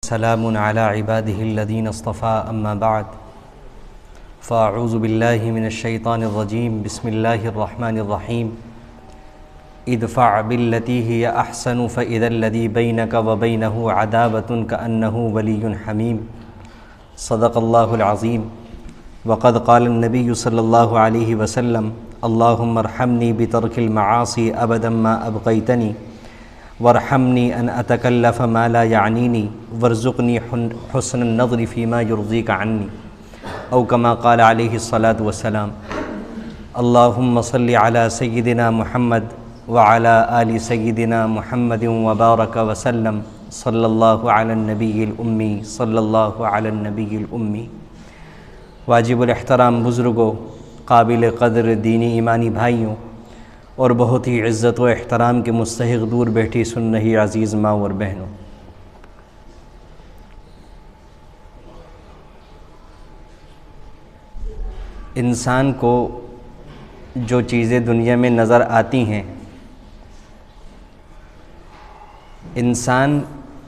سلام علی عباده الذین اصطفى اما بعد فاعوذ باللہ من الشیطان الرجیم بسم اللہ الرحمن الرحیم ادفع باللتی ہی احسن فاذا الذی بینک وبینہ عداوۃ کأنہ ولی حمیم صدق اللہ العظیم وقد قال النبی صلی اللہ علیہ وسلم اللہم ارحمنی بترک المعاصی ابدا ما ابقیتنی وارحمنی ان اتکلف ما لا یعنینی وارزقنی حسن النظر فیما یرضیک عنی او کما قال علیہ الصلاۃ والسلام اللہم صلی علی سیدنا محمد وعلی آل سیدنا محمد وبارک وسلم صلی اللہ علی النبی الامی صلی اللہ علی النبی الامی۔ واجب الاحترام بزرگوں، قابل قدر دینی ایمانی بھائیوں اور بہت ہی عزت و احترام کے مستحق دور بیٹھی سن رہی عزیز ماں اور بہنوں، انسان کو جو چیزیں دنیا میں نظر آتی ہیں، انسان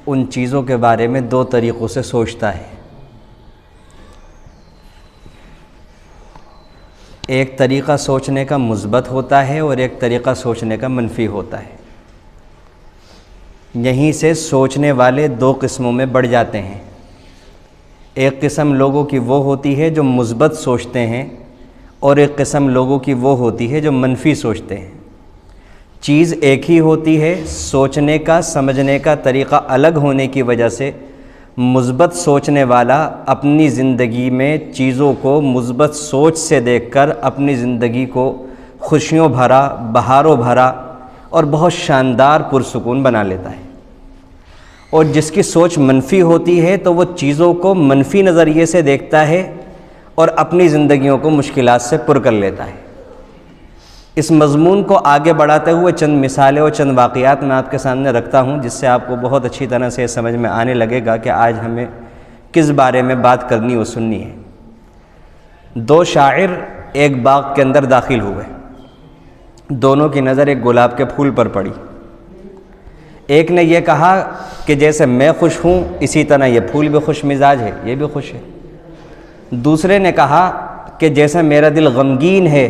ان چیزوں کے بارے میں دو طریقوں سے سوچتا ہے۔ ایک طریقہ سوچنے کا مثبت ہوتا ہے اور ایک طریقہ سوچنے کا منفی ہوتا ہے۔ یہیں سے سوچنے والے دو قسموں میں بڑھ جاتے ہیں۔ ایک قسم لوگوں کی وہ ہوتی ہے جو مثبت سوچتے ہیں اور ایک قسم لوگوں کی وہ ہوتی ہے جو منفی سوچتے ہیں۔ چیز ایک ہی ہوتی ہے، سوچنے کا سمجھنے کا طریقہ الگ ہونے کی وجہ سے مثبت سوچنے والا اپنی زندگی میں چیزوں کو مثبت سوچ سے دیکھ کر اپنی زندگی کو خوشیوں بھرا، بہاروں بھرا اور بہت شاندار پرسکون بنا لیتا ہے، اور جس کی سوچ منفی ہوتی ہے تو وہ چیزوں کو منفی نظریے سے دیکھتا ہے اور اپنی زندگیوں کو مشکلات سے پر کر لیتا ہے۔ اس مضمون کو آگے بڑھاتے ہوئے چند مثالیں اور چند واقعات میں آپ کے سامنے رکھتا ہوں، جس سے آپ کو بہت اچھی طرح سے سمجھ میں آنے لگے گا کہ آج ہمیں کس بارے میں بات کرنی و سننی ہے۔ دو شاعر ایک باغ کے اندر داخل ہوئے، دونوں کی نظر ایک گلاب کے پھول پر پڑی۔ ایک نے یہ کہا کہ جیسے میں خوش ہوں اسی طرح یہ پھول بھی خوش مزاج ہے، یہ بھی خوش ہے۔ دوسرے نے کہا کہ جیسے میرا دل غمگین ہے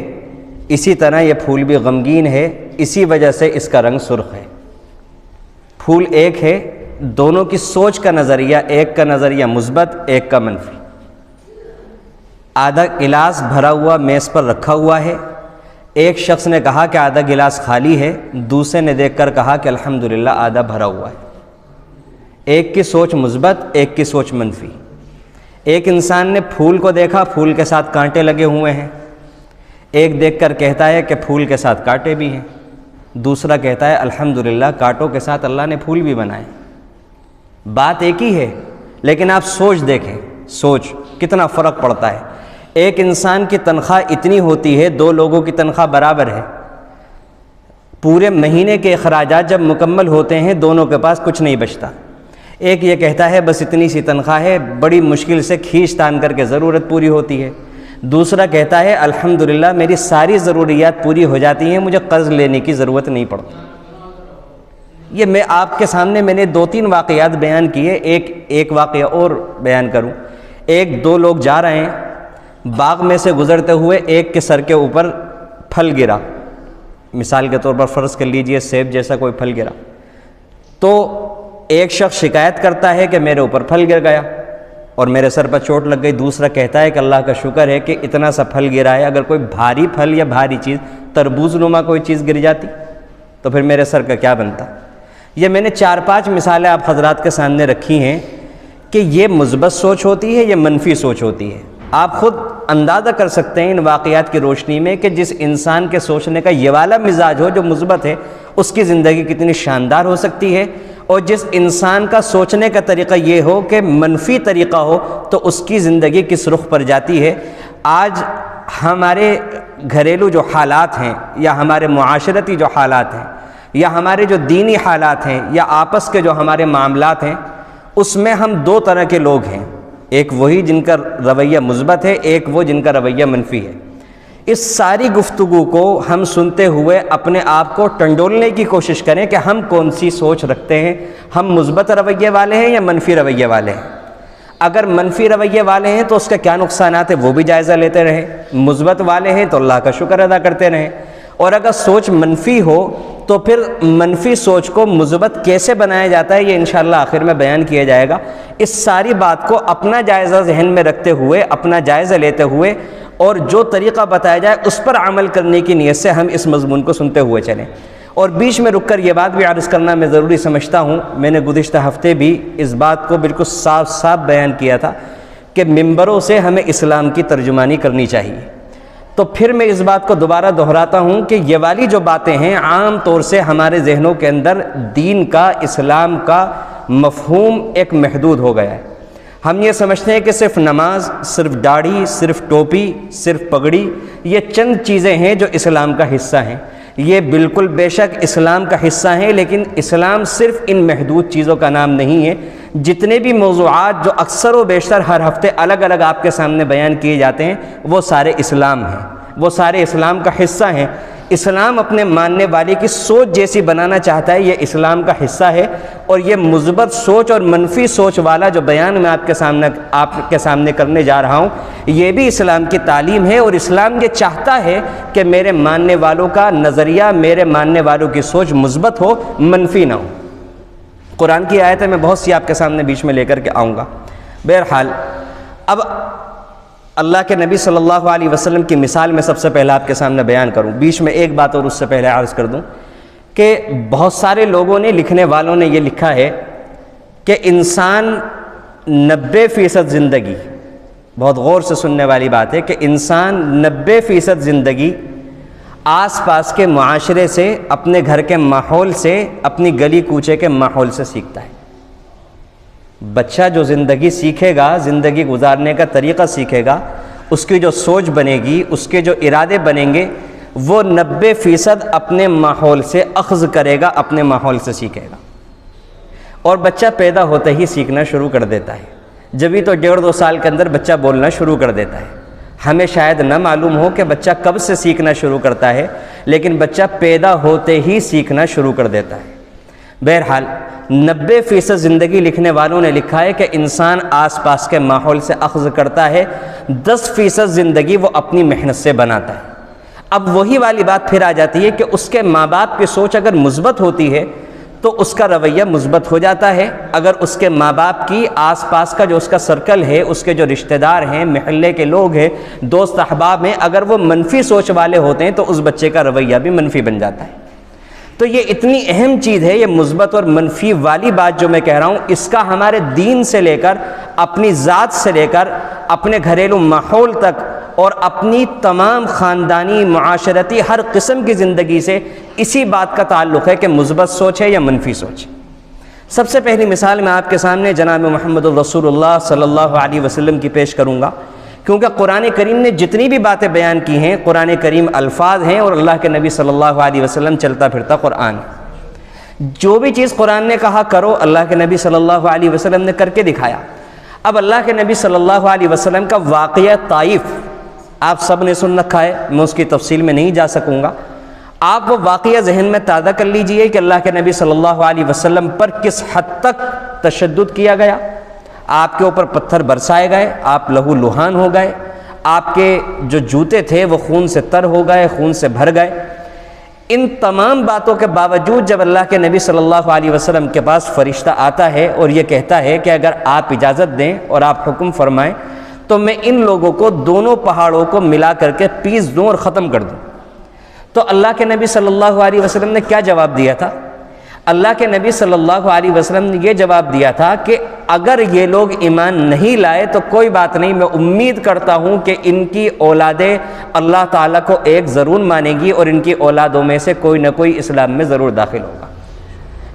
اسی طرح یہ پھول بھی غمگین ہے، اسی وجہ سے اس کا رنگ سرخ ہے۔ پھول ایک ہے، دونوں کی سوچ کا نظریہ، ایک کا نظریہ مثبت، ایک کا منفی۔ آدھا گلاس بھرا ہوا میز پر رکھا ہوا ہے، ایک شخص نے کہا کہ آدھا گلاس خالی ہے، دوسرے نے دیکھ کر کہا کہ الحمدللہ آدھا بھرا ہوا ہے۔ ایک کی سوچ مثبت، ایک کی سوچ منفی۔ ایک انسان نے پھول کو دیکھا، پھول کے ساتھ کانٹے لگے ہوئے ہیں، ایک دیکھ کر کہتا ہے کہ پھول کے ساتھ کانٹے بھی ہیں، دوسرا کہتا ہے الحمدللہ کانٹوں کے ساتھ اللہ نے پھول بھی بنائے۔ بات ایک ہی ہے لیکن آپ سوچ دیکھیں، سوچ کتنا فرق پڑتا ہے۔ ایک انسان کی تنخواہ اتنی ہوتی ہے، دو لوگوں کی تنخواہ برابر ہے، پورے مہینے کے اخراجات جب مکمل ہوتے ہیں دونوں کے پاس کچھ نہیں بچتا۔ ایک یہ کہتا ہے بس اتنی سی تنخواہ ہے، بڑی مشکل سے کھینچ تان کر کے ضرورت پوری ہوتی ہے۔ دوسرا کہتا ہے الحمدللہ میری ساری ضروریات پوری ہو جاتی ہیں، مجھے قرض لینے کی ضرورت نہیں پڑتی۔ یہ میں آپ کے سامنے میں نے دو تین واقعات بیان کیے، ایک واقعہ اور بیان کروں۔ دو لوگ جا رہے ہیں، باغ میں سے گزرتے ہوئے ایک کے سر کے اوپر پھل گرا، مثال کے طور پر فرض کر لیجئے سیب جیسا کوئی پھل گرا، تو ایک شخص شکایت کرتا ہے کہ میرے اوپر پھل گر گیا اور میرے سر پر چوٹ لگ گئی۔ دوسرا کہتا ہے کہ اللہ کا شکر ہے کہ اتنا سا پھل گرا ہے، اگر کوئی بھاری پھل یا بھاری چیز تربوز نما کوئی چیز گر جاتی تو پھر میرے سر کا کیا بنتا۔ یہ میں نے 4-5 مثالیں آپ حضرات کے سامنے رکھی ہیں کہ یہ مثبت سوچ ہوتی ہے، یہ منفی سوچ ہوتی ہے۔ آپ خود اندازہ کر سکتے ہیں ان واقعات کی روشنی میں کہ جس انسان کے سوچنے کا یہ والا مزاج ہو جو مثبت ہے، اس کی زندگی کتنی شاندار ہو سکتی ہے، اور جس انسان کا سوچنے کا طریقہ یہ ہو کہ منفی طریقہ ہو تو اس کی زندگی کس رخ پر جاتی ہے۔ آج ہمارے گھریلو جو حالات ہیں یا ہمارے معاشرتی جو حالات ہیں یا ہمارے جو دینی حالات ہیں یا آپس کے جو ہمارے معاملات ہیں، اس میں ہم دو طرح کے لوگ ہیں، ایک وہی جن کا رویہ مثبت ہے، ایک وہ جن کا رویہ منفی ہے۔ اس ساری گفتگو کو ہم سنتے ہوئے اپنے آپ کو ٹنڈولنے کی کوشش کریں کہ ہم کون سی سوچ رکھتے ہیں، ہم مثبت رویے والے ہیں یا منفی رویے والے ہیں۔ اگر منفی رویے والے ہیں تو اس کے کیا نقصانات ہیں وہ بھی جائزہ لیتے رہیں، مثبت والے ہیں تو اللہ کا شکر ادا کرتے رہیں، اور اگر سوچ منفی ہو تو پھر منفی سوچ کو مثبت کیسے بنایا جاتا ہے یہ انشاءاللہ آخر میں بیان کیا جائے گا۔ اس ساری بات کو اپنا جائزہ ذہن میں رکھتے ہوئے، اپنا جائزہ لیتے ہوئے، اور جو طریقہ بتایا جائے اس پر عمل کرنے کی نیت سے ہم اس مضمون کو سنتے ہوئے چلیں۔ اور بیچ میں رک کر یہ بات بھی عرض کرنا میں ضروری سمجھتا ہوں، میں نے گزشتہ ہفتے بھی اس بات کو بالکل صاف صاف بیان کیا تھا کہ ممبروں سے ہمیں اسلام کی ترجمانی کرنی چاہیے۔ تو پھر میں اس بات کو دوبارہ دہراتا ہوں کہ یہ والی جو باتیں ہیں عام طور سے ہمارے ذہنوں کے اندر دین کا، اسلام کا مفہوم ایک محدود ہو گیا ہے۔ ہم یہ سمجھتے ہیں کہ صرف نماز، صرف داڑھی، صرف ٹوپی، صرف پگڑی، یہ چند چیزیں ہیں جو اسلام کا حصہ ہیں۔ یہ بالکل بے شک اسلام کا حصہ ہیں، لیکن اسلام صرف ان محدود چیزوں کا نام نہیں ہے۔ جتنے بھی موضوعات جو اکثر و بیشتر ہر ہفتے الگ الگ آپ کے سامنے بیان کیے جاتے ہیں وہ سارے اسلام ہیں، وہ سارے اسلام کا حصہ ہیں۔ اسلام اپنے ماننے والے کی سوچ جیسی بنانا چاہتا ہے، یہ اسلام کا حصہ ہے، اور یہ مثبت سوچ اور منفی سوچ والا جو بیان میں آپ کے سامنے کرنے جا رہا ہوں یہ بھی اسلام کی تعلیم ہے، اور اسلام یہ چاہتا ہے کہ میرے ماننے والوں کا نظریہ، میرے ماننے والوں کی سوچ مثبت ہو، منفی نہ ہو۔ قرآن کی آیتیں میں بہت سی آپ کے سامنے بیچ میں لے کر کے آؤں گا۔ بہرحال اب اللہ کے نبی صلی اللہ علیہ وسلم کی مثال میں سب سے پہلے آپ کے سامنے بیان کروں۔ بیچ میں ایک بات اور اس سے پہلے عرض کر دوں کہ بہت سارے لوگوں نے، لکھنے والوں نے یہ لکھا ہے کہ انسان 90% زندگی، بہت غور سے سننے والی بات ہے، کہ انسان 90% زندگی آس پاس کے معاشرے سے، اپنے گھر کے ماحول سے، اپنی گلی کوچے کے ماحول سے سیکھتا ہے۔ بچہ جو زندگی سیکھے گا، زندگی گزارنے کا طریقہ سیکھے گا، اس کی جو سوچ بنے گی، اس کے جو ارادے بنیں گے، وہ 90% اپنے ماحول سے اخذ کرے گا، اپنے ماحول سے سیکھے گا۔ اور بچہ پیدا ہوتے ہی سیکھنا شروع کر دیتا ہے، جبھی تو 1.5-2 سال کے اندر بچہ بولنا شروع کر دیتا ہے۔ ہمیں شاید نہ معلوم ہو کہ بچہ کب سے سیکھنا شروع کرتا ہے، لیکن بچہ پیدا ہوتے ہی سیکھنا شروع کر دیتا ہے۔ بہرحال 90% زندگی لکھنے والوں نے لکھا ہے کہ انسان آس پاس کے ماحول سے اخذ کرتا ہے، 10% زندگی وہ اپنی محنت سے بناتا ہے۔ اب وہی والی بات پھر آ جاتی ہے کہ اس کے ماں باپ کی سوچ اگر مثبت ہوتی ہے تو اس کا رویہ مثبت ہو جاتا ہے۔ اگر اس کے ماں باپ کی آس پاس کا جو اس کا سرکل ہے، اس کے جو رشتہ دار ہیں، محلے کے لوگ ہیں، دوست احباب ہیں، اگر وہ منفی سوچ والے ہوتے ہیں تو اس بچے کا رویہ بھی منفی بن جاتا ہے۔ تو یہ اتنی اہم چیز ہے، یہ مثبت اور منفی والی بات جو میں کہہ رہا ہوں، اس کا ہمارے دین سے لے کر، اپنی ذات سے لے کر، اپنے گھریلو ماحول تک، اور اپنی تمام خاندانی، معاشرتی، ہر قسم کی زندگی سے اسی بات کا تعلق ہے کہ مثبت سوچ ہے یا منفی سوچ۔ سب سے پہلی مثال میں آپ کے سامنے جناب محمد الرسول اللہ صلی اللہ علیہ وسلم کی پیش کروں گا، کیونکہ قرآن کریم نے جتنی بھی باتیں بیان کی ہیں، قرآن کریم الفاظ ہیں اور اللہ کے نبی صلی اللہ علیہ وسلم چلتا پھرتا قرآن۔ جو بھی چیز قرآن نے کہا کرو، اللہ کے نبی صلی اللہ علیہ وسلم نے کر کے دکھایا۔ اب اللہ کے نبی صلی اللہ علیہ وسلم کا واقعہ طائف آپ سب نے سن رکھا ہے، میں اس کی تفصیل میں نہیں جا سکوں گا۔ آپ وہ واقعہ ذہن میں تازہ کر لیجئے کہ اللہ کے نبی صلی اللہ علیہ وسلم پر کس حد تک تشدد کیا گیا، آپ کے اوپر پتھر برسائے گئے، آپ لہو لہان ہو گئے، آپ کے جو جوتے تھے وہ خون سے تر ہو گئے، خون سے بھر گئے۔ ان تمام باتوں کے باوجود جب اللہ کے نبی صلی اللہ علیہ وسلم کے پاس فرشتہ آتا ہے اور یہ کہتا ہے کہ اگر آپ اجازت دیں اور آپ حکم فرمائیں تو میں ان لوگوں کو دونوں پہاڑوں کو ملا کر کے پیس دوں اور ختم کر دوں، تو اللہ کے نبی صلی اللہ علیہ وسلم نے کیا جواب دیا تھا؟ اللہ کے نبی صلی اللہ علیہ وسلم نے یہ جواب دیا تھا کہ اگر یہ لوگ ایمان نہیں لائے تو کوئی بات نہیں، میں امید کرتا ہوں کہ ان کی اولادیں اللہ تعالیٰ کو ایک ضرور مانے گی اور ان کی اولادوں میں سے کوئی نہ کوئی اسلام میں ضرور داخل ہوگا۔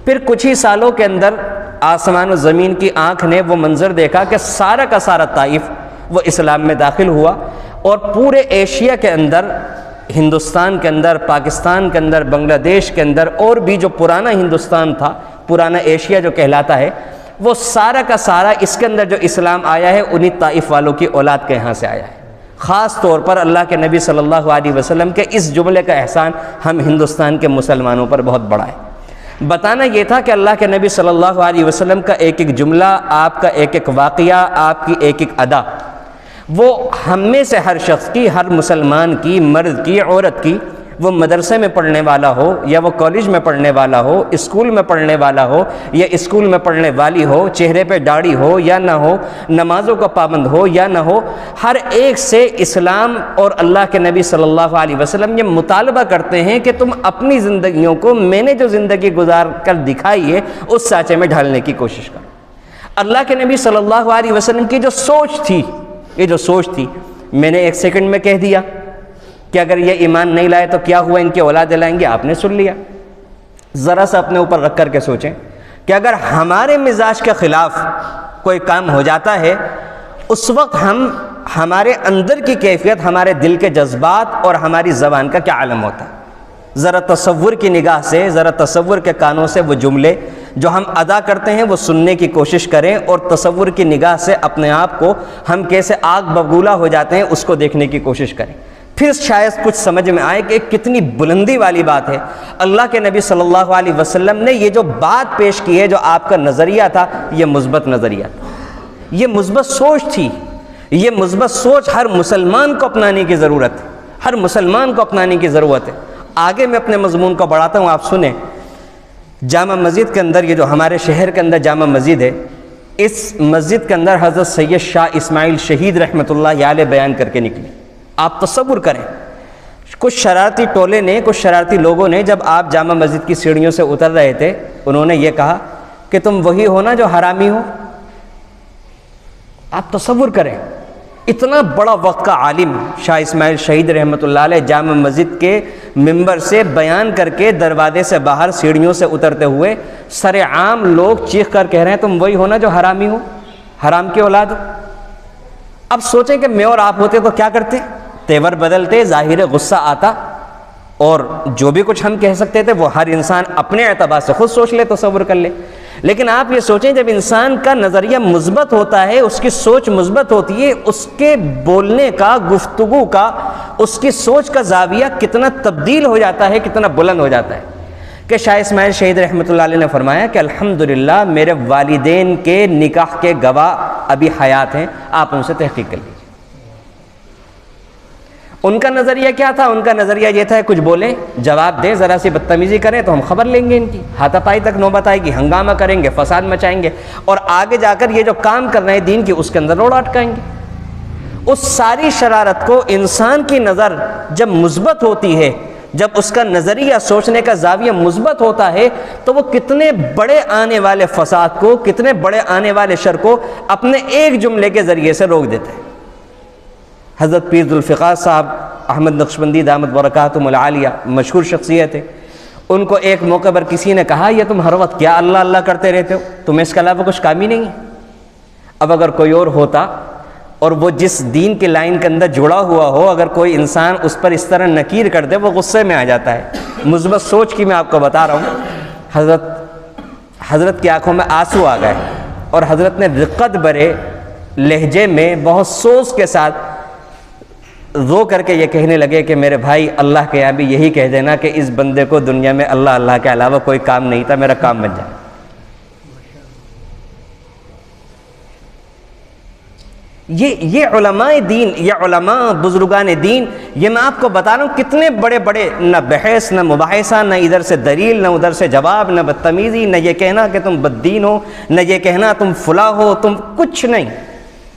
پھر کچھ ہی سالوں کے اندر آسمان و زمین کی آنکھ نے وہ منظر دیکھا کہ سارا کا سارا طائف وہ اسلام میں داخل ہوا، اور پورے ایشیا کے اندر، ہندوستان کے اندر، پاکستان کے اندر، بنگلہ دیش کے اندر، اور بھی جو پرانا ہندوستان تھا، پرانا ایشیا جو کہلاتا ہے، وہ سارا کا سارا اس کے اندر جو اسلام آیا ہے انہی طائف والوں کی اولاد کے یہاں سے آیا ہے۔ خاص طور پر اللہ کے نبی صلی اللہ علیہ وسلم کے اس جملے کا احسان ہم ہندوستان کے مسلمانوں پر بہت بڑا ہے۔ بتانا یہ تھا کہ اللہ کے نبی صلی اللہ علیہ وسلم کا ایک ایک جملہ، آپ کا ایک ایک واقعہ، آپ کی ایک ایک ادا، وہ ہم میں سے ہر شخص کی، ہر مسلمان کی، مرد کی، عورت کی، وہ مدرسے میں پڑھنے والا ہو یا وہ کالج میں پڑھنے والا ہو، اسکول میں پڑھنے والا ہو یا اسکول میں پڑھنے والی ہو، چہرے پہ داڑھی ہو یا نہ ہو، نمازوں کا پابند ہو یا نہ ہو، ہر ایک سے اسلام اور اللہ کے نبی صلی اللہ علیہ وسلم یہ مطالبہ کرتے ہیں کہ تم اپنی زندگیوں کو میں نے جو زندگی گزار کر دکھائی ہے اس سانچے میں ڈھالنے کی کوشش کرو۔ اللہ کے نبی صلی اللہ علیہ وسلم کی جو سوچ تھی، یہ جو سوچ تھی، میں نے ایک سیکنڈ میں کہہ دیا کہ اگر یہ ایمان نہیں لائے تو کیا ہوا، ان کے اولاد لائیں گے، آپ نے سن لیا۔ ذرا سا اپنے اوپر رکھ کر کے سوچیں کہ اگر ہمارے مزاج کے خلاف کوئی کام ہو جاتا ہے، اس وقت ہمارے اندر کی کیفیت، ہمارے دل کے جذبات اور ہماری زبان کا کیا عالم ہوتا ہے۔ ذرا تصور کی نگاہ سے، ذرا تصور کے کانوں سے وہ جملے جو ہم ادا کرتے ہیں وہ سننے کی کوشش کریں، اور تصور کی نگاہ سے اپنے آپ کو ہم کیسے آگ ببولا ہو جاتے ہیں اس کو دیکھنے کی کوشش کریں، پھر شاید کچھ سمجھ میں آئے کہ کتنی بلندی والی بات ہے۔ اللہ کے نبی صلی اللہ علیہ وسلم نے یہ جو بات پیش کی ہے، جو آپ کا نظریہ تھا، یہ مثبت نظریہ تھا، یہ مثبت سوچ تھی۔ یہ مثبت سوچ ہر مسلمان کو اپنانے کی ضرورت ہے، ہر مسلمان کو اپنانے کی ضرورت ہے۔ آگے میں اپنے مضمون کو بڑھاتا ہوں، آپ سنیں۔ جامع مسجد کے اندر، یہ جو ہمارے شہر کے اندر جامع مسجد ہے، اس مسجد کے اندر حضرت سید شاہ اسماعیل شہید رحمۃ اللہ علیہ بیان کر کے نکلی۔ آپ تصور کریں، کچھ شرارتی ٹولے نے، کچھ شرارتی لوگوں نے جب آپ جامع مسجد کی سیڑھیوں سے اتر رہے تھے، انہوں نے یہ کہا کہ تم وہی ہو نا جو حرامی ہو۔ آپ تصور کریں، اتنا بڑا وقت کا عالم شاہ اسماعیل شہید رحمۃ اللہ علیہ جامع مسجد کے ممبر سے بیان کر کے دروازے سے باہر سیڑھیوں سے اترتے ہوئے سر عام لوگ چیخ کر کہہ رہے ہیں تم وہی ہو نا جو حرامی ہو، حرام کی اولاد ہو۔ اب سوچیں کہ میں اور آپ ہوتے تو کیا کرتے؟ تیور بدلتے، ظاہر غصہ آتا، اور جو بھی کچھ ہم کہہ سکتے تھے وہ ہر انسان اپنے اعتبار سے خود سوچ لے، تصور کر لے۔ لیکن آپ یہ سوچیں، جب انسان کا نظریہ مثبت ہوتا ہے، اس کی سوچ مثبت ہوتی ہے، اس کے بولنے کا، گفتگو کا، اس کی سوچ کا زاویہ کتنا تبدیل ہو جاتا ہے، کتنا بلند ہو جاتا ہے۔ کہ شاہ اسماعیل شہید رحمۃ اللہ علیہ نے فرمایا کہ الحمدللہ میرے والدین کے نکاح کے گواہ ابھی حیات ہیں، آپ ان سے تحقیق کر لیجیے۔ ان کا نظریہ کیا تھا؟ ان کا نظریہ یہ تھا کچھ بولیں، جواب دیں، ذرا سی بدتمیزی کریں تو ہم خبر لیں گے، ان کی ہاتھا پائی تک نوبت آئے گی، ہنگامہ کریں گے، فساد مچائیں گے، اور آگے جا کر یہ جو کام کر رہے ہیں دین کی، اس کے اندر روڑ اٹکائیں گے۔ اس ساری شرارت کو انسان کی نظر جب مثبت ہوتی ہے، جب اس کا نظریہ، سوچنے کا زاویہ مثبت ہوتا ہے، تو وہ کتنے بڑے آنے والے فساد کو، کتنے بڑے آنے والے شر کو اپنے ایک جملے کے ذریعے سے روک دیتے ہیں۔ حضرت پیر ذوالفقار صاحب احمد نقشبندی دامت برکاتہم العالیہ مشہور شخصیت ہے، ان کو ایک موقع پر کسی نے کہا یہ تم ہر وقت کیا اللہ اللہ کرتے رہتے ہو، تمہیں اس کے علاوہ کچھ کام ہی نہیں ہے۔ اب اگر کوئی اور ہوتا اور وہ جس دین کے لائن کے اندر جڑا ہوا ہو، اگر کوئی انسان اس پر اس طرح نکیر کر دے، وہ غصے میں آ جاتا ہے۔ مثبت سوچ کی میں آپ کو بتا رہا ہوں۔ حضرت کی آنکھوں میں آنسو آ گئے، اور حضرت نے رقت بھرے لہجے میں بہت سوز کے ساتھ رو کر کے یہ کہنے لگے کہ میرے بھائی، اللہ کے یہاں بھی یہی کہہ دینا کہ اس بندے کو دنیا میں اللہ اللہ کے علاوہ کوئی کام نہیں تھا، میرا کام بن جائے۔ یہ علماء دین، یہ علماء بزرگان دین، یہ میں آپ کو بتا رہا ہوں کتنے بڑے بڑے، نہ بحث، نہ مباحثہ، نہ ادھر سے دلیل، نہ ادھر سے جواب، نہ بدتمیزی، نہ یہ کہنا کہ تم بددین ہو، نہ یہ کہنا تم فلاں ہو، تم کچھ نہیں،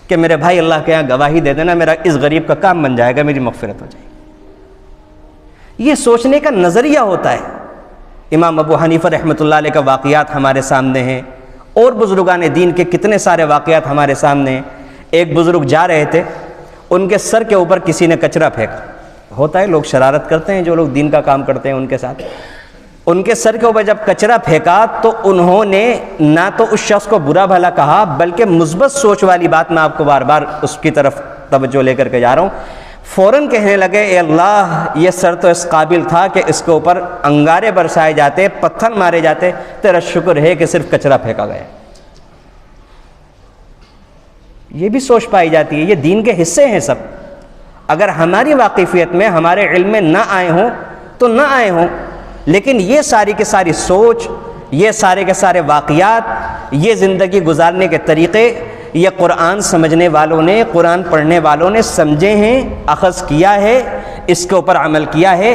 کہ میرے بھائی اللہ کے یہاں گواہی دے دینا، میرا اس غریب کا کام بن جائے گا، میری مغفرت ہو جائے گی۔ یہ سوچنے کا نظریہ ہوتا ہے۔ امام ابو حنیفہ رحمۃ اللہ علیہ کا واقعات ہمارے سامنے ہیں، اور بزرگان دین کے کتنے سارے واقعات ہمارے سامنے ہیں۔ ایک بزرگ جا رہے تھے، ان کے سر کے اوپر کسی نے کچرا پھینکا۔ ہوتا ہے، لوگ شرارت کرتے ہیں، جو لوگ دین کا کام کرتے ہیں ان کے ساتھ۔ ان کے سر کے اوپر جب کچرا پھینکا تو انہوں نے نہ تو اس شخص کو برا بھلا کہا، بلکہ مثبت سوچ والی بات میں آپ کو بار بار اس کی طرف توجہ لے کر کے جا رہا ہوں، فوراً کہنے لگے اے اللہ، یہ سر تو اس قابل تھا کہ اس کے اوپر انگارے برسائے جاتے، پتھر مارے جاتے، تیرا شکر ہے کہ صرف کچرا پھینکا گیا۔ یہ بھی سوچ پائی جاتی ہے، یہ دین کے حصے ہیں سب۔ اگر ہماری واقفیت میں ہمارے علم میں نہ آئے ہوں تو نہ آئے ہوں، لیکن یہ ساری کی ساری سوچ، یہ سارے کے سارے واقعات، یہ زندگی گزارنے کے طریقے، یہ قرآن سمجھنے والوں نے، قرآن پڑھنے والوں نے سمجھے ہیں، اخذ کیا ہے، اس کے اوپر عمل کیا ہے۔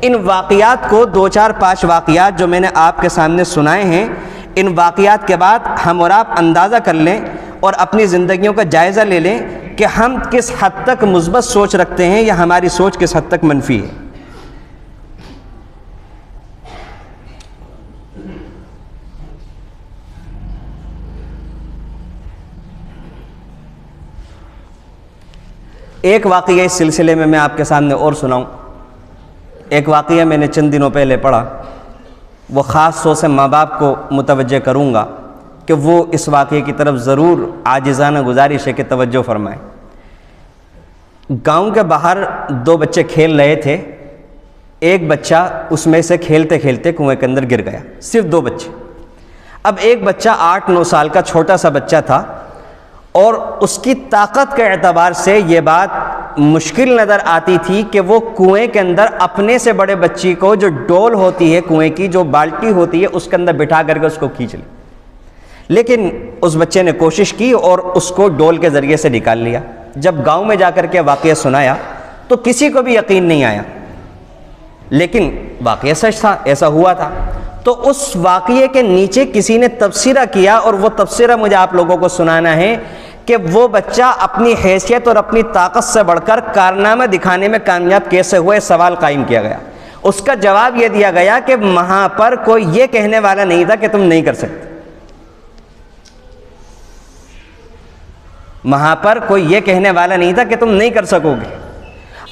ان واقعات کو 2 4 5 واقعات جو میں نے آپ کے سامنے سنائے ہیں، ان واقعات کے بعد ہم اور آپ اندازہ کر لیں اور اپنی زندگیوں کا جائزہ لے لیں کہ ہم کس حد تک مثبت سوچ رکھتے ہیں یا ہماری سوچ کس حد تک منفی ہے۔ ایک واقعہ اس سلسلے میں آپ کے سامنے اور سناؤں۔ ایک واقعہ میں نے چند دنوں پہلے پڑھا، وہ خاص طور سے ماں باپ کو متوجہ کروں گا کہ وہ اس واقعے کی طرف ضرور عاجزانہ گزارش ہے کہ توجہ فرمائیں۔ گاؤں کے باہر 2 بچے کھیل رہے تھے، ایک بچہ اس میں سے کھیلتے کھیلتے کنویں کے اندر گر گیا، صرف 2 بچے۔ اب ایک بچہ 8 9 سال کا چھوٹا سا بچہ تھا، اور اس کی طاقت کے اعتبار سے یہ بات مشکل نظر آتی تھی کہ وہ کنویں کے اندر اپنے سے بڑے بچی کو، جو ڈول ہوتی ہے کنویں کی، جو بالٹی ہوتی ہے، اس کے اندر بٹھا کر کے اس کو کھینچ لے۔ لیکن اس بچے نے کوشش کی اور اس کو ڈول کے ذریعے سے نکال لیا۔ جب گاؤں میں جا کر کے واقعہ سنایا تو کسی کو بھی یقین نہیں آیا، لیکن واقعہ سچ تھا، ایسا ہوا تھا۔ تو اس واقعے کے نیچے کسی نے تبصرہ کیا، اور وہ تبصرہ مجھے آپ لوگوں کو سنانا ہے کہ وہ بچہ اپنی حیثیت اور اپنی طاقت سے بڑھ کر کارنامہ دکھانے میں کامیاب کیسے ہوئے، سوال قائم کیا گیا۔ اس کا جواب یہ دیا گیا کہ وہاں پر کوئی یہ کہنے والا نہیں تھا کہ تم نہیں کر سکتے، وہاں پر کوئی یہ کہنے والا نہیں تھا کہ تم نہیں کر سکو گے۔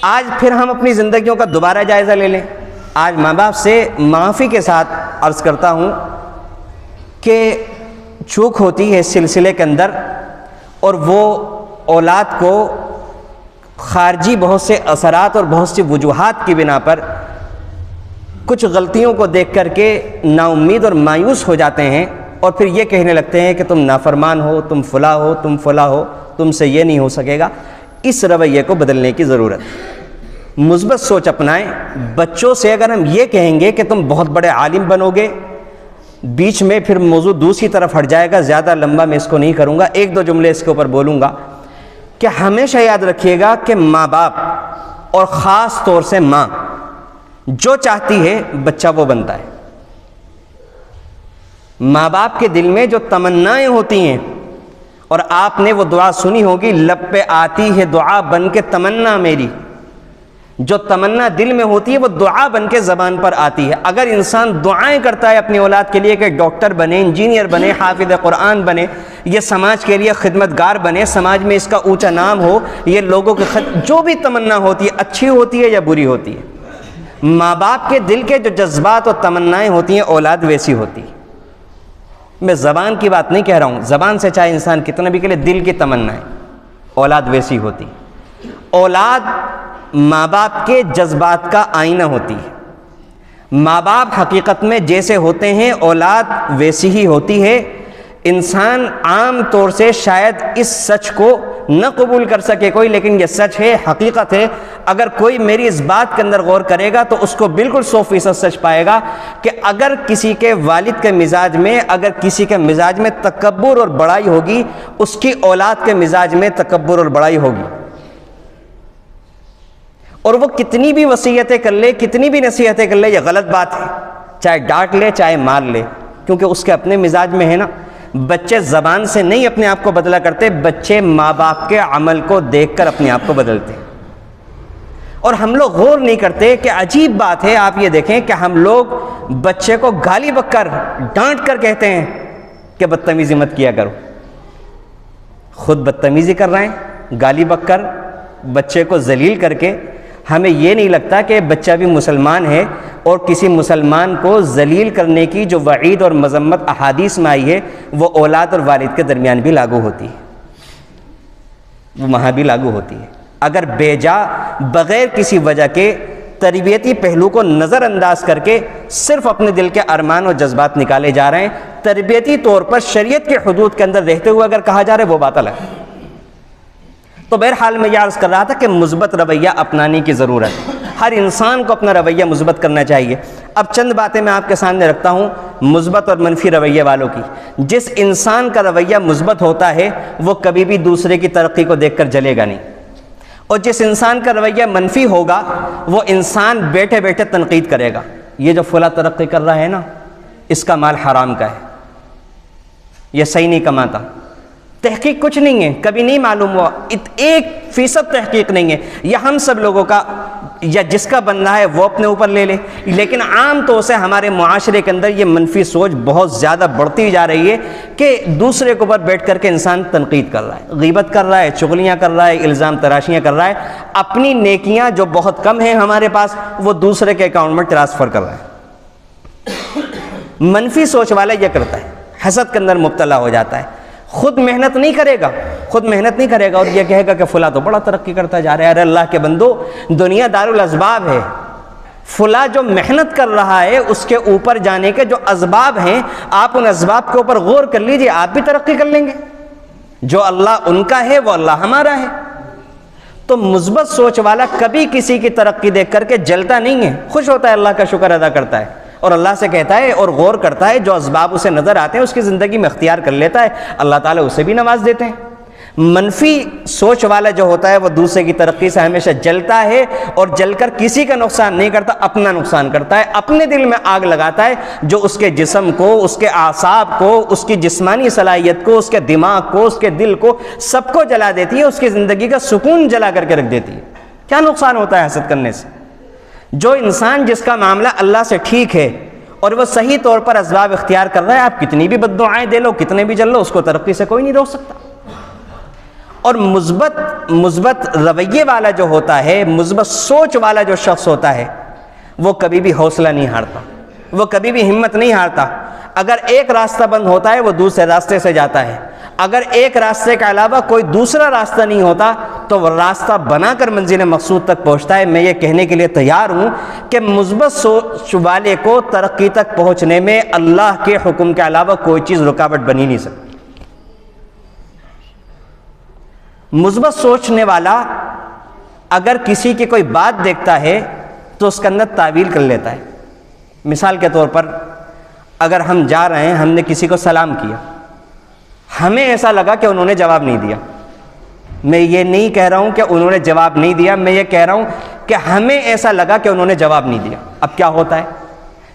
آج پھر ہم اپنی زندگیوں کا دوبارہ جائزہ لے لیں۔ آج ماں باپ سے معافی کے ساتھ عرض کرتا ہوں کہ چوک ہوتی ہے اس سلسلے کے اندر، اور وہ اولاد کو خارجی بہت سے اثرات اور بہت سی وجوہات کی بنا پر کچھ غلطیوں کو دیکھ کر کے نا امید اور مایوس ہو جاتے ہیں، اور پھر یہ کہنے لگتے ہیں کہ تم نافرمان ہو، تم فلاں ہو، تم فلاں ہو، تم سے یہ نہیں ہو سکے گا۔ اس رویے کو بدلنے کی ضرورت ہے۔ مثبت سوچ اپنائیں۔ بچوں سے اگر ہم یہ کہیں گے کہ تم بہت بڑے عالم بنو گے، بیچ میں پھر موضوع دوسری طرف ہٹ جائے گا، زیادہ لمبا میں اس کو نہیں کروں گا، 1 2 جملے اس کے اوپر بولوں گا کہ ہمیشہ یاد رکھیے گا کہ ماں باپ، اور خاص طور سے ماں، جو چاہتی ہے بچہ وہ بنتا ہے۔ ماں باپ کے دل میں جو تمنائیں ہوتی ہیں، اور آپ نے وہ دعا سنی ہوگی، لب پہ آتی ہے دعا بن کے تمنا میری، جو تمنا دل میں ہوتی ہے وہ دعا بن کے زبان پر آتی ہے۔ اگر انسان دعائیں کرتا ہے اپنی اولاد کے لیے کہ ڈاکٹر بنے، انجینئر بنے، حافظ قرآن بنے، یہ سماج کے لیے خدمتگار بنے، سماج میں اس کا اونچا نام ہو، یہ لوگوں کے جو بھی تمنا ہوتی ہے، اچھی ہوتی ہے یا بری ہوتی ہے، ماں باپ کے دل کے جو جذبات اور تمنائیں ہوتی ہیں، اولاد ویسی ہوتی ہے۔ میں زبان کی بات نہیں کہہ رہا ہوں، زبان سے چاہے انسان کتنا بھی کہے، دل کی تمنائیں، اولاد ویسی ہوتی۔ اولاد ماں باپ کے جذبات کا آئینہ ہوتی ہے۔ ماں باپ حقیقت میں جیسے ہوتے ہیں، اولاد ویسی ہی ہوتی ہے۔ انسان عام طور سے شاید اس سچ کو نہ قبول کر سکے کوئی، لیکن یہ سچ ہے، حقیقت ہے۔ اگر کوئی میری اس بات کے اندر غور کرے گا تو اس کو بالکل 100% سچ پائے گا کہ اگر کسی کے والد کے مزاج میں، اگر کسی کے مزاج میں تکبر اور بڑائی ہوگی، اس کی اولاد کے مزاج میں تکبر اور بڑائی ہوگی۔ اور وہ کتنی بھی وصیتیں کر لے، کتنی بھی نصیحتیں کر لے، یہ غلط بات ہے، چاہے ڈانٹ لے چاہے مار لے، کیونکہ اس کے اپنے مزاج میں ہے نا۔ بچے زبان سے نہیں اپنے آپ کو بدلا کرتے، بچے ماں باپ کے عمل کو دیکھ کر اپنے آپ کو بدلتے ہیں۔ اور ہم لوگ غور نہیں کرتے کہ عجیب بات ہے، آپ یہ دیکھیں کہ ہم لوگ بچے کو گالی بک کر، ڈانٹ کر کہتے ہیں کہ بدتمیزی مت کیا کرو۔ خود بدتمیزی کر رہے ہیں، گالی بک کر، بچے کو ذلیل کر کے۔ ہمیں یہ نہیں لگتا کہ بچہ بھی مسلمان ہے، اور کسی مسلمان کو ذلیل کرنے کی جو وعید اور مذمت احادیث میں آئی ہے، وہ اولاد اور والد کے درمیان بھی لاگو ہوتی ہے، وہ وہاں بھی لاگو ہوتی ہے۔ اگر بیجا، بغیر کسی وجہ کے تربیتی پہلو کو نظر انداز کر کے صرف اپنے دل کے ارمان اور جذبات نکالے جا رہے ہیں، تربیتی طور پر شریعت کے حدود کے اندر رہتے ہوئے اگر کہا جا رہا ہے وہ بات الگ ہے۔ تو بہرحال میں یہ عرض کر رہا تھا کہ مثبت رویہ اپنانے کی ضرورت ہے، ہر انسان کو اپنا رویہ مثبت کرنا چاہیے۔ اب چند باتیں میں آپ کے سامنے رکھتا ہوں مثبت اور منفی رویے والوں کی۔ جس انسان کا رویہ مثبت ہوتا ہے وہ کبھی بھی دوسرے کی ترقی کو دیکھ کر جلے گا نہیں، اور جس انسان کا رویہ منفی ہوگا وہ انسان بیٹھے بیٹھے تنقید کرے گا، یہ جو فلاں ترقی کر رہا ہے نا، اس کا مال حرام کا ہے، یہ صحیح نہیں کماتا۔ تحقیق کچھ نہیں ہے، کبھی نہیں معلوم ہوا، 1% تحقیق نہیں ہے، یہ ہم سب لوگوں کا یا جس کا بن رہا ہے وہ اپنے اوپر لے لے۔ لیکن عام طور سے ہمارے معاشرے کے اندر یہ منفی سوچ بہت زیادہ بڑھتی جا رہی ہے کہ دوسرے کے اوپر بیٹھ کر کے انسان تنقید کر رہا ہے، غیبت کر رہا ہے، چغلیاں کر رہا ہے، الزام تراشیاں کر رہا ہے، اپنی نیکیاں جو بہت کم ہیں ہمارے پاس وہ دوسرے کے اکاؤنٹ میں ٹرانسفر کر رہا ہے۔ منفی سوچ والا یہ کرتا ہے، حسد کے اندر مبتلا ہو جاتا ہے، خود محنت نہیں کرے گا اور یہ کہے گا کہ فلاں تو بڑا ترقی کرتا جا رہا ہے۔ ارے اللہ کے بندو، دنیا دارالاسباب ہے، فلاں جو محنت کر رہا ہے اس کے اوپر جانے کے جو اسباب ہیں، آپ ان اسباب کے اوپر غور کر لیجئے، آپ بھی ترقی کر لیں گے۔ جو اللہ ان کا ہے وہ اللہ ہمارا ہے۔ تو مثبت سوچ والا کبھی کسی کی ترقی دیکھ کر کے جلتا نہیں ہے، خوش ہوتا ہے، اللہ کا شکر ادا کرتا ہے اور اللہ سے کہتا ہے اور غور کرتا ہے، جو اسباب اسے نظر آتے ہیں اس کی زندگی میں اختیار کر لیتا ہے، اللہ تعالیٰ اسے بھی نواز دیتے ہیں۔ منفی سوچ والا جو ہوتا ہے وہ دوسرے کی ترقی سے ہمیشہ جلتا ہے اور جل کر کسی کا نقصان نہیں کرتا، اپنا نقصان کرتا ہے، اپنے دل میں آگ لگاتا ہے جو اس کے جسم کو، اس کے اعصاب کو، اس کی جسمانی صلاحیت کو، اس کے دماغ کو، اس کے دل کو، سب کو جلا دیتی ہے، اس کی زندگی کا سکون جلا کر کے رکھ دیتی ہے۔ کیا نقصان ہوتا ہے حسد کرنے سے؟ جو انسان جس کا معاملہ اللہ سے ٹھیک ہے اور وہ صحیح طور پر اسباب اختیار کر رہا ہے، آپ کتنی بھی بد دعائیں دے لو، کتنے بھی جل لو، اس کو ترقی سے کوئی نہیں روک سکتا۔ اور مثبت رویے والا جو ہوتا ہے، مثبت سوچ والا جو شخص ہوتا ہے، وہ کبھی بھی حوصلہ نہیں ہارتا، وہ کبھی بھی ہمت نہیں ہارتا۔ اگر ایک راستہ بند ہوتا ہے وہ دوسرے راستے سے جاتا ہے، اگر ایک راستے کے علاوہ کوئی دوسرا راستہ نہیں ہوتا تو وہ راستہ بنا کر منزل مقصود تک پہنچتا ہے۔ میں یہ کہنے کے لیے تیار ہوں کہ مثبت سوچ والے کو ترقی تک پہنچنے میں اللہ کے حکم کے علاوہ کوئی چیز رکاوٹ بنی نہیں سکتی۔ مثبت سوچنے والا اگر کسی کی کوئی بات دیکھتا ہے تو اس کے اندر تعویل کر لیتا ہے۔ مثال کے طور پر اگر ہم جا رہے ہیں، ہم نے کسی کو سلام کیا، ہمیں ایسا لگا کہ انہوں نے جواب نہیں دیا، میں یہ نہیں کہہ رہا ہوں کہ انہوں نے جواب نہیں دیا، میں یہ کہہ رہا ہوں کہ ہمیں ایسا لگا کہ انہوں نے جواب نہیں دیا۔ اب کیا ہوتا ہے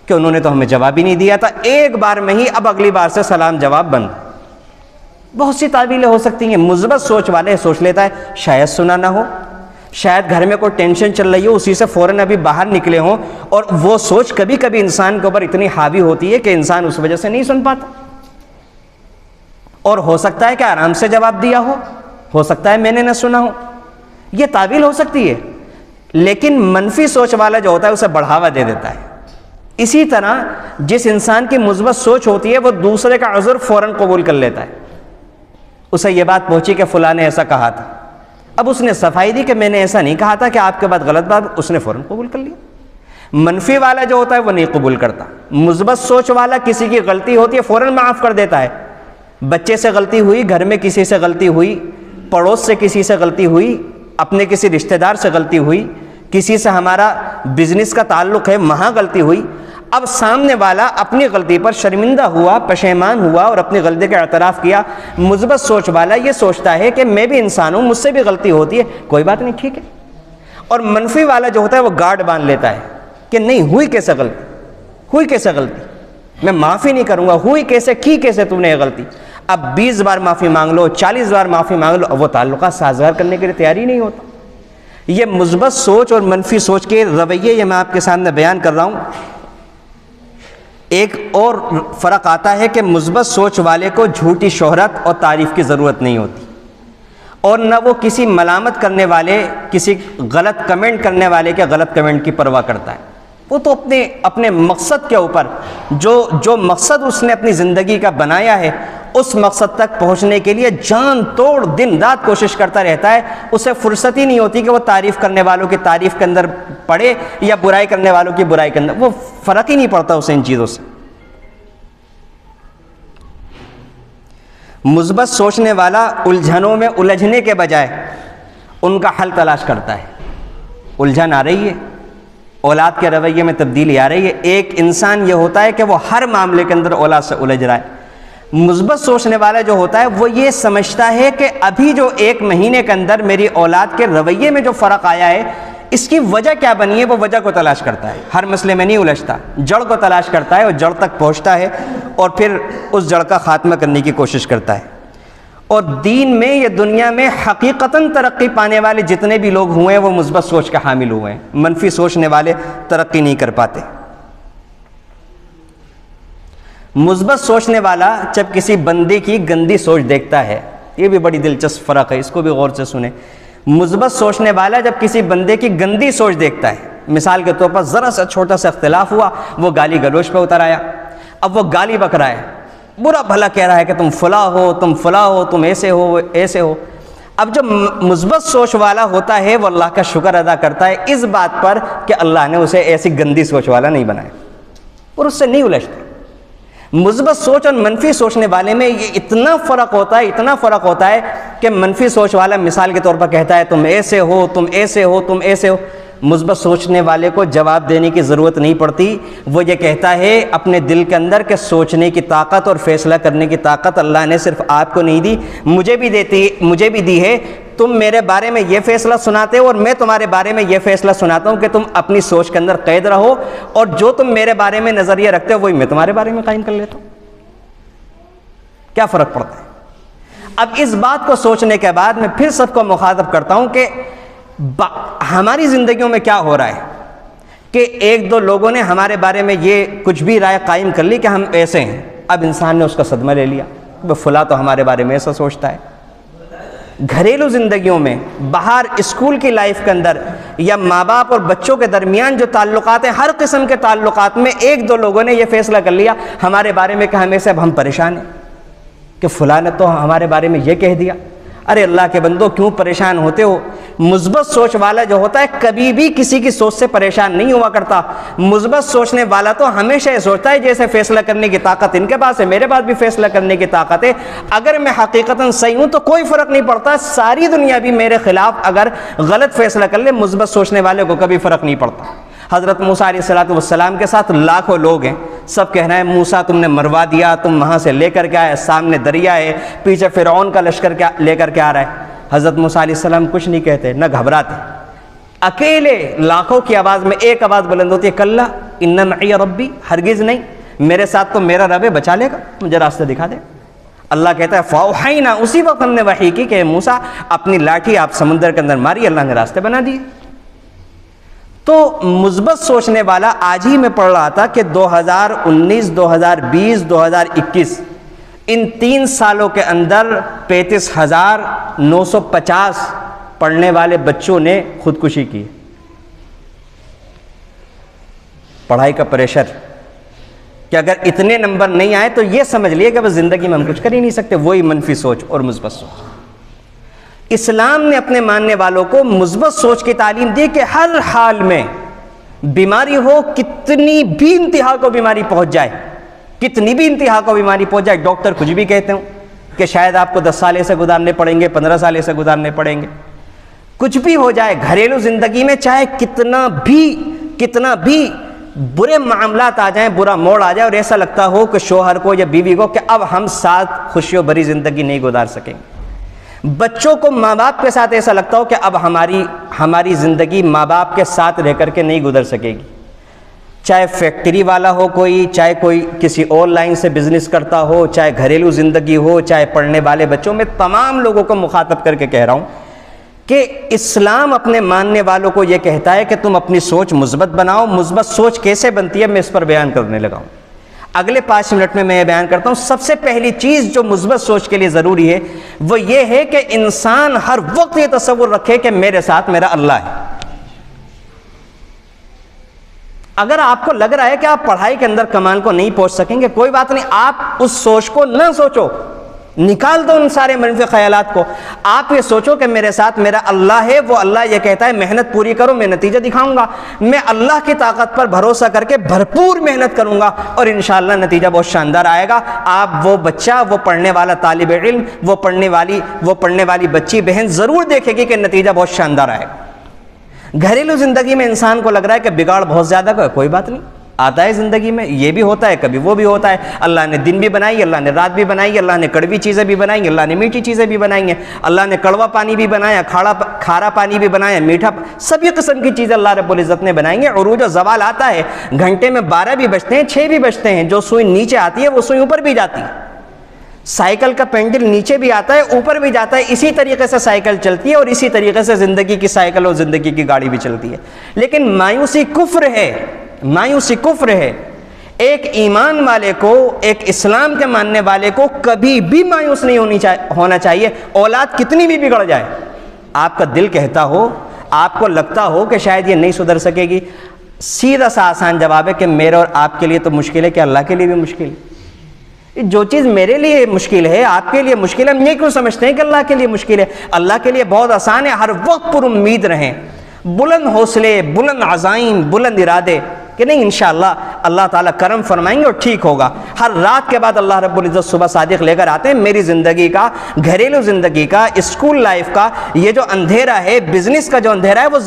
کہ انہوں نے تو ہمیں جواب ہی نہیں دیا تھا، ایک بار میں ہی اب اگلی بار سے سلام جواب بند۔ بہت سی تعویلیں ہو سکتی ہیں۔ مثبت سوچ والے سوچ لیتا ہے شاید سنا نہ ہو، شاید گھر میں کوئی ٹینشن چل رہی ہو، اسی سے فوراً ابھی باہر نکلے ہوں، اور وہ سوچ کبھی کبھی انسان کے اوپر اتنی حاوی ہوتی ہے کہ انسان اس وجہ سے نہیں سن پاتا، اور ہو سکتا ہے کہ آرام سے جواب دیا ہو سکتا ہے میں نے نہ سنا ہو، یہ تعویل ہو سکتی ہے۔ لیکن منفی سوچ والا جو ہوتا ہے اسے بڑھاوا دے دیتا ہے۔ اسی طرح جس انسان کی مثبت سوچ ہوتی ہے وہ دوسرے کا عذر فوراً قبول کر لیتا ہے۔ اسے یہ بات پہنچی کہ فلاں نے ایسا کہا تھا، اب اس نے صفائی دی کہ میں نے ایسا نہیں کہا تھا، کہ آپ کے بعد غلط بات، اس نے فوراً قبول کر لیا۔ منفی والا جو ہوتا ہے وہ نہیں قبول کرتا۔ مثبت سوچ والا کسی کی غلطی ہوتی ہے فوراً معاف کر دیتا ہے۔ بچے سے غلطی ہوئی، گھر میں کسی سے غلطی ہوئی، پڑوس سے کسی سے غلطی ہوئی، اپنے کسی رشتہ دار سے غلطی ہوئی، کسی سے ہمارا بزنس کا تعلق ہے وہاں غلطی ہوئی، اب سامنے والا اپنی غلطی پر شرمندہ ہوا، پشیمان ہوا اور اپنی غلطی کا اعتراف کیا۔ مثبت سوچ والا یہ سوچتا ہے کہ میں بھی انسان ہوں، مجھ سے بھی غلطی ہوتی ہے، کوئی بات نہیں، ٹھیک ہے۔ اور منفی والا جو ہوتا ہے وہ گارڈ باندھ لیتا ہے کہ نہیں، ہوئی کیسے غلطی، میں معافی نہیں کروں گا، ہوئی کیسے، کی کیسے تو نے یہ غلطی، اب 20 بار معافی مانگ لو، 40 بار معافی مانگ لو، اب وہ تعلقات سازگار کرنے کے لیے تیاری نہیں ہوتا۔ یہ مثبت سوچ اور منفی سوچ کے رویے یہ میں آپ کے سامنے بیان کر رہا ہوں۔ ایک اور فرق آتا ہے کہ مثبت سوچ والے کو جھوٹی شہرت اور تعریف کی ضرورت نہیں ہوتی، اور نہ وہ کسی ملامت کرنے والے، کسی غلط کمنٹ کرنے والے کے غلط کمنٹ کی پرواہ کرتا ہے۔ وہ تو اپنے مقصد کے اوپر جو مقصد اس نے اپنی زندگی کا بنایا ہے، اس مقصد تک پہنچنے کے لیے جان توڑ دن رات کوشش کرتا رہتا ہے۔ اسے فرصت ہی نہیں ہوتی کہ وہ تعریف کرنے والوں کی تعریف کے اندر پڑے یا برائی کرنے والوں کی برائی کے اندر، وہ فرق ہی نہیں پڑتا اسے ان چیزوں سے۔ مثبت سوچنے والا الجھنوں میں الجھنے کے بجائے ان کا حل تلاش کرتا ہے. الجھن آ رہی ہے، اولاد کے رویے میں تبدیلی آ رہی ہے. ایک انسان یہ ہوتا ہے کہ وہ ہر معاملے کے اندر اولاد سے الجھ رہا ہے. مثبت سوچنے والا جو ہوتا ہے وہ یہ سمجھتا ہے کہ ابھی جو 1 مہینے کے اندر میری اولاد کے رویے میں جو فرق آیا ہے اس کی وجہ کیا بنی ہے، وہ وجہ کو تلاش کرتا ہے. ہر مسئلے میں نہیں الجھتا، جڑ کو تلاش کرتا ہے اور جڑ تک پہنچتا ہے اور پھر اس جڑ کا خاتمہ کرنے کی کوشش کرتا ہے. اور دین میں یا دنیا میں حقیقتاً ترقی پانے والے جتنے بھی لوگ ہوئے ہیں وہ مثبت سوچ کے حامل ہوئے ہیں. منفی سوچنے والے ترقی نہیں کر پاتے. مثبت سوچنے والا جب کسی بندے کی گندی سوچ دیکھتا ہے، یہ بھی بڑی دلچسپ فرق ہے، اس کو بھی غور سے سنیں. مثبت سوچنے والا جب کسی بندے کی گندی سوچ دیکھتا ہے، مثال کے طور پر ذرا سا چھوٹا سا اختلاف ہوا، وہ گالی گلوچ پہ اتر آیا. اب وہ گالی بک رہا ہے، برا بھلا کہہ رہا ہے کہ تم فلاں ہو، تم فلاں ہو، تم ایسے ہو ایسے ہو. اب جو مثبت سوچ والا ہوتا ہے وہ اللہ کا شکر ادا کرتا ہے اس بات پر کہ اللہ نے اسے ایسی گندی سوچ والا نہیں بنایا اور اس سے نہیں الجھتا. مثبت سوچ اور منفی سوچنے والے میں یہ اتنا فرق ہوتا ہے کہ منفی سوچ والا مثال کے طور پر کہتا ہے تم ایسے ہو، تم ایسے ہو، تم ایسے ہو. مثبت سوچنے والے کو جواب دینے کی ضرورت نہیں پڑتی. وہ یہ کہتا ہے اپنے دل کے اندر کہ سوچنے کی طاقت اور فیصلہ کرنے کی طاقت اللہ نے صرف آپ کو نہیں دی، مجھے بھی دی ہے. تم میرے بارے میں یہ فیصلہ سناتے ہو اور میں تمہارے بارے میں یہ فیصلہ سناتا ہوں کہ تم اپنی سوچ کے اندر قید رہو، اور جو تم میرے بارے میں نظریہ رکھتے ہو وہی میں تمہارے بارے میں قائم کر لیتا ہوں. کیا فرق پڑتا ہے؟ اب اس بات کو سوچنے کے بعد میں پھر سب کو مخاطب کرتا ہوں کہ ہماری زندگیوں میں کیا ہو رہا ہے کہ 1-2 لوگوں نے ہمارے بارے میں یہ کچھ بھی رائے قائم کر لی کہ ہم ایسے ہیں. اب انسان نے اس کا صدمہ لے لیا، وہ فلاں تو ہمارے بارے میں ایسا سوچتا ہے. گھریلو زندگیوں میں، باہر اسکول کی لائف کے اندر، یا ماں باپ اور بچوں کے درمیان جو تعلقات ہیں، ہر قسم کے تعلقات میں 1-2 لوگوں نے یہ فیصلہ کر لیا ہمارے بارے میں کہ ہم ایسے، اب ہم پریشان ہیں کہ فلاں نے تو ہمارے بارے میں یہ کہہ دیا. ارے اللہ کے بندو کیوں پریشان ہوتے ہو؟ مثبت سوچ والا جو ہوتا ہے کبھی بھی کسی کی سوچ سے پریشان نہیں ہوا کرتا. مثبت سوچنے والا تو ہمیشہ یہ سوچتا ہے جیسے فیصلہ کرنے کی طاقت ان کے پاس ہے، میرے پاس بھی فیصلہ کرنے کی طاقت ہے. اگر میں حقیقتاً صحیح ہوں تو کوئی فرق نہیں پڑتا، ساری دنیا بھی میرے خلاف اگر غلط فیصلہ کر لے، مثبت سوچنے والے کو کبھی فرق نہیں پڑتا. حضرت موسیٰ علیہ السلام کے ساتھ لاکھوں لوگ ہیں، سب کہہ رہے ہیں موسیٰ تم نے مروا دیا، تم وہاں سے لے کر کے آئے، سامنے دریا ہے، پیچھے فرعون کا لشکر لے کر کے آ رہا ہے. حضرت موسیٰ علیہ السلام کچھ نہیں کہتے، نہ گھبراتے. اکیلے لاکھوں کی آواز میں ایک آواز بلند ہوتی ہے، کلا ان معی ربی، ہرگز نہیں، میرے ساتھ تو میرا رب بچا لے گا، مجھے راستہ دکھا دے. اللہ کہتا ہے فاوحینا، اسی وقت ہم نے وحی کی کہ موسیٰ اپنی لاٹھی آپ سمندر کے اندر ماری، اللہ نے راستے بنا دیے. تو مثبت سوچنے والا، آج ہی میں پڑھ رہا تھا کہ 2019 2020 2021 ان 3 سالوں کے اندر 35,950 پڑھنے والے بچوں نے خودکشی کی. پڑھائی کا پریشر کہ اگر اتنے نمبر نہیں آئے تو یہ سمجھ لیے کہ بس زندگی میں ہم کچھ کر ہی نہیں سکتے. وہی منفی سوچ اور مثبت سوچ. اسلام نے اپنے ماننے والوں کو مثبت سوچ کی تعلیم دی کہ ہر حال میں بیماری ہو، کتنی بھی انتہا کو بیماری پہنچ جائے، ڈاکٹر کچھ بھی کہتے ہوں کہ شاید آپ کو 10 سال ایسے گزارنے پڑیں گے، 15 سال ایسے گزارنے پڑیں گے، کچھ بھی ہو جائے گھریلو زندگی میں، چاہے کتنا بھی برے معاملات آ جائیں، برا موڑ آ جائے اور ایسا لگتا ہو کہ شوہر کو یا بیوی کو کہ اب ہم ساتھ خوشیوں بھری زندگی نہیں گزار سکیں گے. بچوں کو ماں باپ کے ساتھ ایسا لگتا ہو کہ اب ہماری زندگی ماں باپ کے ساتھ رہ کر کے نہیں گزر سکے گی. چاہے فیکٹری والا ہو کوئی، چاہے کوئی کسی اور لائن سے بزنس کرتا ہو، چاہے گھریلو زندگی ہو، چاہے پڑھنے والے بچوں میں، تمام لوگوں کو مخاطب کر کے کہہ رہا ہوں کہ اسلام اپنے ماننے والوں کو یہ کہتا ہے کہ تم اپنی سوچ مثبت بناؤ. مثبت سوچ کیسے بنتی ہے میں اس پر بیان کرنے لگا ہوں. اگلے 5 منٹ میں یہ بیان کرتا ہوں. سب سے پہلی چیز جو مثبت سوچ کے لیے ضروری ہے وہ یہ ہے کہ انسان ہر وقت یہ تصور رکھے کہ میرے ساتھ میرا اللہ ہے. اگر آپ کو لگ رہا ہے کہ آپ پڑھائی کے اندر کمال کو نہیں پہنچ سکیں گے، کوئی بات نہیں، آپ اس سوچ کو نہ سوچو، نکال دو ان سارے منفی خیالات کو. آپ یہ سوچو کہ میرے ساتھ میرا اللہ ہے, وہ اللہ یہ کہتا ہے محنت پوری کرو, میں نتیجہ دکھاؤں گا. میں اللہ کی طاقت پر بھروسہ کر کے بھرپور محنت کروں گا اور انشاءاللہ نتیجہ بہت شاندار آئے گا. آپ وہ بچہ, وہ پڑھنے والا طالب علم, وہ پڑھنے والی بچی بہن ضرور دیکھے گی کہ نتیجہ بہت شاندار آئے گا. گھریلو زندگی میں انسان کو لگ رہا ہے کہ بگاڑ بہت زیادہ کوئی بات نہیں, آتا ہے زندگی میں, یہ بھی ہوتا ہے, کبھی وہ بھی ہوتا ہے. اللہ نے دن بھی بنائی, اللہ نے رات بھی بنائی, اللہ نے کڑوی چیزیں بھی بنائی, اللہ نے میٹھی چیزیں بھی بنائی ہیں, اللہ نے کڑوا پانی بھی بنایا, کھارا پانی بھی بنایا, میٹھا, سبھی قسم کی چیزیں اللہ رب العزت نے بنائی ہیں. عروج و زوال آتا ہے, گھنٹے میں 12 بھی بجتے ہیں, 6 بھی بجتے ہیں, جو سوئی نیچے آتی ہے وہ سوئی اوپر بھی جاتی ہے. سائیکل کا پینڈل نیچے بھی آتا ہے, اوپر بھی جاتا ہے, اسی طریقے سے سائیکل چلتی ہے اور اسی طریقے سے زندگی کی سائیکل اور زندگی کی گاڑی بھی چلتی ہے. لیکن مایوسی کفر ہے, مایوسی کفر ہے. ایک ایمان والے کو, ایک اسلام کے ماننے والے کو کبھی بھی مایوس نہیں ہونا چاہیے, اولاد کتنی بھی بگڑ جائے. آپ کا دل کہتا ہو, آپ کو لگتا ہو کہ شاید یہ نہیں سدھر سکے گی, سیدھا سا آسان جواب ہے کہ میرے اور آپ کے لیے تو مشکل ہے, کہ اللہ کے لیے بھی مشکل ہے. جو چیز میرے لیے مشکل ہے آپ کے لیے مشکل ہے, ہم یہ کیوں سمجھتے ہیں کہ اللہ کے لیے مشکل ہے؟ اللہ کے لیے بہت آسان ہے. ہر وقت پر امید رہیں, بلند حوصلے, بلند عزائم, بلند ارادے کہ نہیں انشاءاللہ اللہ تعالیٰ کرم فرمائیں گے اور ٹھیک ہوگا. ہر رات کے بعد اللہ رب العزت صبح صادق لے کر آتے ہیں. میری زندگی کا, گھریلو زندگی کا, اسکول لائف کا یہ جو اندھیرا ہے, بزنس کا جو اندھیرا ہے, وہ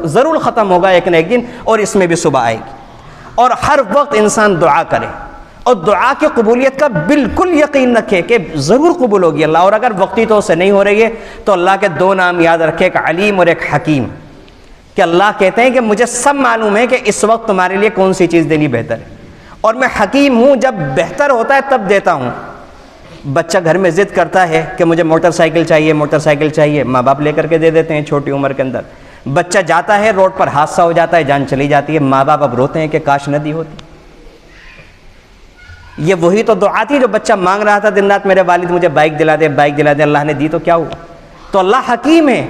ضرور ختم ہوگا ایک نہ ایک دن, اور اس میں بھی صبح آئے گی. اور ہر وقت انسان دعا کرے اور دعا کی قبولیت کا بالکل یقین رکھے کہ ضرور قبول ہوگی اللہ. اور اگر وقتی طور سے نہیں ہو رہی ہے تو اللہ کے 2 نام یاد رکھے, ایک علیم اور ایک حکیم. کہ اللہ کہتے ہیں کہ مجھے سب معلوم ہے کہ اس وقت تمہارے لیے کون سی چیز دینی بہتر ہے, اور میں حکیم ہوں, جب بہتر ہوتا ہے تب دیتا ہوں. بچہ گھر میں ضد کرتا ہے کہ مجھے موٹر سائیکل چاہیے, ماں باپ لے کر کے دے دیتے ہیں چھوٹی عمر کے اندر. بچہ جاتا ہے, روڈ پر حادثہ ہو جاتا ہے, جان چلی جاتی ہے, ماں باپ اب روتے ہیں کہ کاش نہ دی ہوتی. یہ وہی تو دعا تھی جو بچہ مانگ رہا تھا دن رات, میرے والد مجھے بائک دلا دے, اللہ نے دی تو کیا ہوا. تو اللہ حکیم ہے,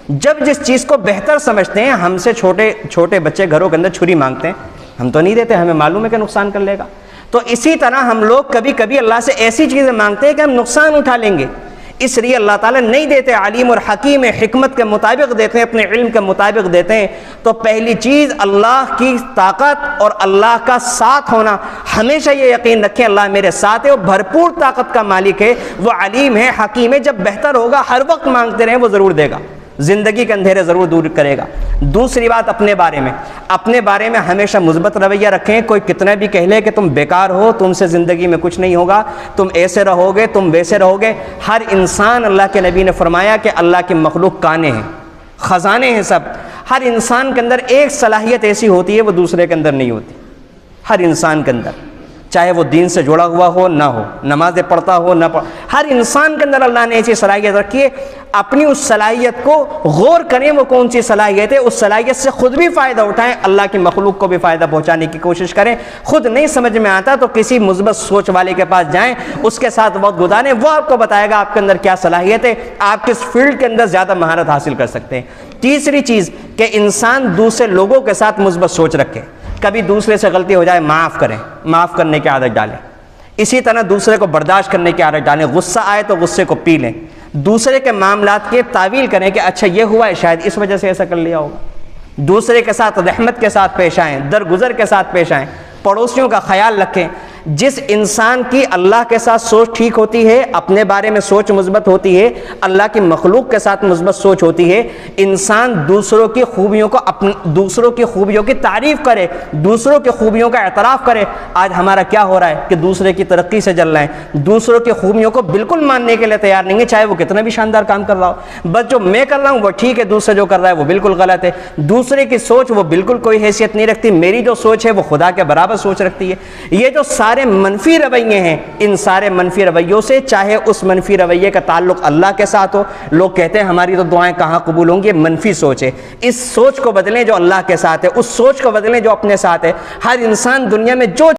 جب جس چیز کو بہتر سمجھتے ہیں. ہم سے چھوٹے بچے گھروں کے اندر چھری مانگتے ہیں, ہم تو نہیں دیتے, ہمیں معلوم ہے کہ نقصان کر لے گا. تو اسی طرح ہم لوگ کبھی کبھی اللہ سے ایسی چیزیں مانگتے ہیں کہ ہم نقصان اٹھا لیں گے, اس لیے اللہ تعالیٰ نہیں دیتے. علیم اور حکیم حکمت کے مطابق دیتے ہیں, اپنے علم کے مطابق دیتے ہیں. تو پہلی چیز اللہ کی طاقت اور اللہ کا ساتھ ہونا. ہمیشہ یہ یقین رکھیں اللہ میرے ساتھ ہے, وہ بھرپور طاقت کا مالک ہے, وہ علیم ہے, حکیم ہے. جب بہتر ہوگا ہر وقت مانگتے رہیں, وہ ضرور دے گا, زندگی کے اندھیرے ضرور دور کرے گا. دوسری بات, اپنے بارے میں ہمیشہ مثبت رویہ رکھیں. کوئی کتنا بھی کہہ لے کہ تم بیکار ہو, تم سے زندگی میں کچھ نہیں ہوگا, تم ایسے رہو گے, تم ویسے رہو گے. ہر انسان, اللہ کے نبی نے فرمایا کہ اللہ کی مخلوق کانے ہیں, خزانے ہیں سب. ہر انسان کے اندر ایک صلاحیت ایسی ہوتی ہے وہ دوسرے کے اندر نہیں ہوتی. ہر انسان کے اندر, چاہے وہ دین سے جڑا ہوا ہو نہ ہو, نمازیں پڑھتا ہو نہ پڑھ, ہر انسان کے اندر اللہ نے ایسی صلاحیت رکھی ہے. اپنی اس صلاحیت کو غور کریں, وہ کون سی صلاحیت ہے, اس صلاحیت سے خود بھی فائدہ اٹھائیں, اللہ کی مخلوق کو بھی فائدہ پہنچانے کی کوشش کریں. خود نہیں سمجھ میں آتا تو کسی مثبت سوچ والے کے پاس جائیں, اس کے ساتھ وقت گزاریں, وہ آپ کو بتائے گا آپ کے اندر کیا صلاحیت ہے, آپ کس فیلڈ کے اندر زیادہ مہارت حاصل کر سکتے ہیں. تیسری چیز کہ انسان دوسرے لوگوں کے ساتھ مثبت سوچ رکھے. کبھی دوسرے سے غلطی ہو جائے معاف کریں, معاف کرنے کی عادت ڈالیں. اسی طرح دوسرے کو برداشت کرنے کی عادت ڈالیں. غصہ آئے تو غصے کو پی لیں. دوسرے کے معاملات کے تعویل کریں کہ اچھا یہ ہوا ہے, شاید اس وجہ سے ایسا کر لیا ہوگا. دوسرے کے ساتھ رحمت کے ساتھ پیش آئیں, درگزر کے ساتھ پیش آئیں. پڑوسیوں کا خیال رکھیں. جس انسان کی اللہ کے ساتھ سوچ ٹھیک ہوتی ہے, اپنے بارے میں سوچ مثبت ہوتی ہے, اللہ کی مخلوق کے ساتھ مثبت سوچ ہوتی ہے, انسان دوسروں کی خوبیوں کو دوسروں کی خوبیوں کی تعریف کرے, دوسروں کی خوبیوں کا اعتراف کرے. آج ہمارا کیا ہو رہا ہے کہ دوسرے کی ترقی سے جل رہے ہیں, دوسروں کی خوبیوں کو بالکل ماننے کے لیے تیار نہیں ہے, چاہے وہ کتنا بھی شاندار کام کر رہا ہو. بس جو میں کر رہا ہوں وہ ٹھیک ہے, دوسرے جو کر رہا ہے وہ بالکل غلط ہے. دوسرے کی سوچ وہ بالکل کوئی حیثیت نہیں رکھتی, میری جو سوچ ہے وہ خدا کے برابر سوچ رکھتی ہے. یہ جو سارے منفی رویے ہیں, ان سارے منفی رویوں سے, چاہے اس منفی رویے کا تعلق اللہ کے ساتھ ہو, لوگ کہتے ہیں ہماری تو دعائیں کہاں قبول ہوں گی, منفی سوچ ہے. اس سوچ کو بدلیں جو اللہ کے ساتھ ہے, اس سوچ کو بدلیں جو اپنے ساتھ ہے. ہر انسان دنیا میں جو